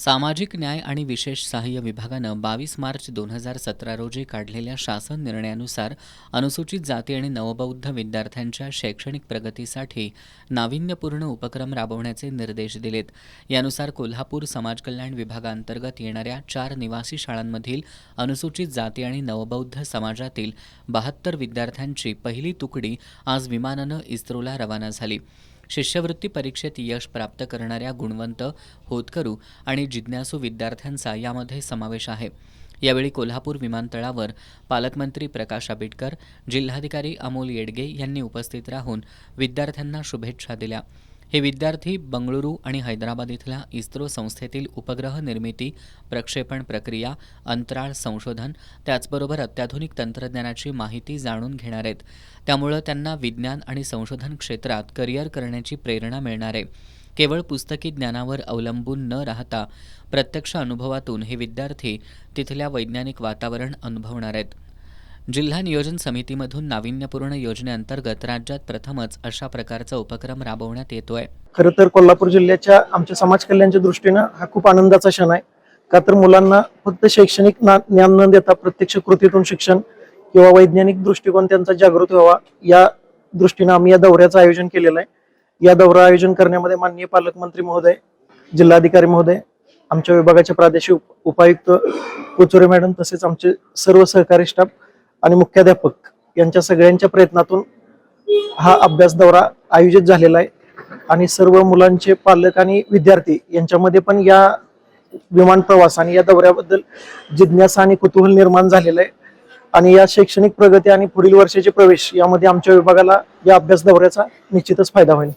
सामाजिक न्याय आणि विशेष सहाय्य विभागानं 22 मार्च 2017 रोजी काढलेल्या शासन निर्णयानुसार अनुसूचित जाती आणि नवबौद्ध विद्यार्थ्यांच्या शैक्षणिक प्रगतीसाठी नाविन्यपूर्ण उपक्रम राबवण्याचे निर्देश दिलेत. यानुसार कोल्हापूर समाज कल्याण विभागांतर्गत येणाऱ्या 4 निवासी शाळांमधील अनुसूचित जाती आणि नवबौद्ध समाजातील 72 विद्यार्थ्यांची पहिली तुकडी आज विमानानं इस्रोला रवाना झाली. शिष्यवृत्ती परीक्षेत यश प्राप्त करणाऱ्या गुणवंत, होतकरू आणि जिज्ञासू विद्यार्थ्यांचा यामध्ये समावेश आहे. यावेळी कोल्हापूर विमानतळावर पालकमंत्री प्रकाश आंबेडकर, जिल्हाधिकारी अमोल येडगे यांनी उपस्थित राहून विद्यार्थ्यांना शुभेच्छा दिल्या. हे विद्यार्थी बंगळुरू आणि हैदराबाद इथल्या इस्रो संस्थेतील उपग्रह निर्मिती, प्रक्षेपण प्रक्रिया, अंतराळ संशोधन, त्याचबरोबर अत्याधुनिक तंत्रज्ञानाची माहिती जाणून घेणार आहेत. त्यामुळे त्यांना विज्ञान आणि संशोधन क्षेत्रात करिअर करण्याची प्रेरणा मिळणार आहे. केवळ पुस्तकी ज्ञानावर अवलंबून न राहता प्रत्यक्ष अनुभवातून हे विद्यार्थी तिथल्या वैज्ञानिक वातावरण अनुभवणार आहेत. जिल्हा नियोजन समितीमधून नाविन्यपूर्ण योजनेअंतर्गत राज्यात प्रथमच अशा प्रकारचा उपक्रम राबवण्यात येतोय. खरं तर कोल्हापूर जिल्ह्याच्या आमच्या समाज कल्याणच्या दृष्टीनं हा खूप आनंदाचा क्षण आहे. का तर मुलांना फक्त शैक्षणिक ज्ञान न देता प्रत्यक्ष कृतीतून शिक्षण किंवा वैज्ञानिक दृष्टिकोन त्यांचा जागृत व्हावा या दृष्टीनं आम्ही या दौऱ्याचं आयोजन केलेलं आहे. या दौरा आयोजन करण्यामध्ये माननीय पालकमंत्री महोदय, जिल्हाधिकारी महोदय, आमच्या विभागाचे प्रादेशिक उपायुक्त कोचुरे मॅडम तसेच आमचे सर्व सहकारी स्टाफ आणि मुख्याध्यापक यांच्या सगळ्यांच्या प्रयत्नातून हा अभ्यास दौरा आयोजित झालेला आहे. आणि सर्व मुलांचे पालक आणि विद्यार्थी यांच्यामध्ये पण या विमान प्रवास आणि या दौऱ्याबद्दल जिज्ञासा आणि कुतूहल निर्माण झालेलं आहे. आणि या शैक्षणिक प्रगती आणि पुढील वर्षाचे प्रवेश यामध्ये आमच्या विभागाला या अभ्यास दौऱ्याचा निश्चितच फायदा होईल.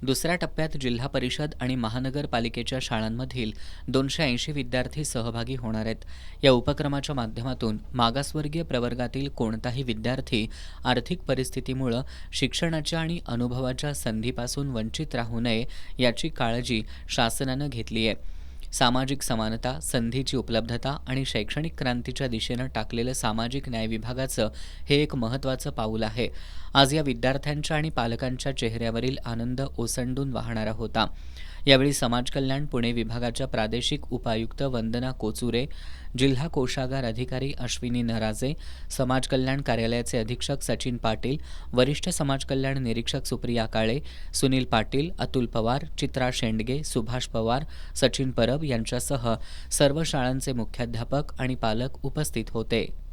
दुसऱ्या टप्प्यात जिल्हा परिषद आणि महानगरपालिकेच्या शाळांमधील 280 विद्यार्थी सहभागी होणार आहेत. या उपक्रमाच्या माध्यमातून मागासवर्गीय प्रवर्गातील कोणताही विद्यार्थी आर्थिक परिस्थितीमुळे शिक्षणाच्या आणि अनुभवाच्या संधीपासून वंचित राहू नये याची काळजी शासनानं घेतली आहे. सामाजिक समानता, संधीची उपलब्धता आणि शैक्षणिक क्रांतीच्या दिशेनं टाकलेलं सामाजिक न्याय विभागाचं हे एक महत्त्वाचं पाऊल आहे. आज या विद्यार्थ्यांच्या आणि पालकांच्या चेहऱ्यावरील आनंद ओसंडून वाहणारा होता. यावेळी समाज कल्याण पुणे विभागाच्या प्रादेशिक उपायुक्त वंदना कोचुरे, जिल्हा कोषागार अधिकारी अश्विनी नराजे, समाज कल्याण कार्यालयाचे अधीक्षक सचिन पाटील, वरिष्ठ समाज कल्याण निरीक्षक सुप्रिया काळे, सुनील पाटील, अतुल पवार, चित्रा शेंडगे, सुभाष पवार, सचिन परब यांच्यासह सर्व शाळांचे मुख्याध्यापक आणि पालक उपस्थित होते.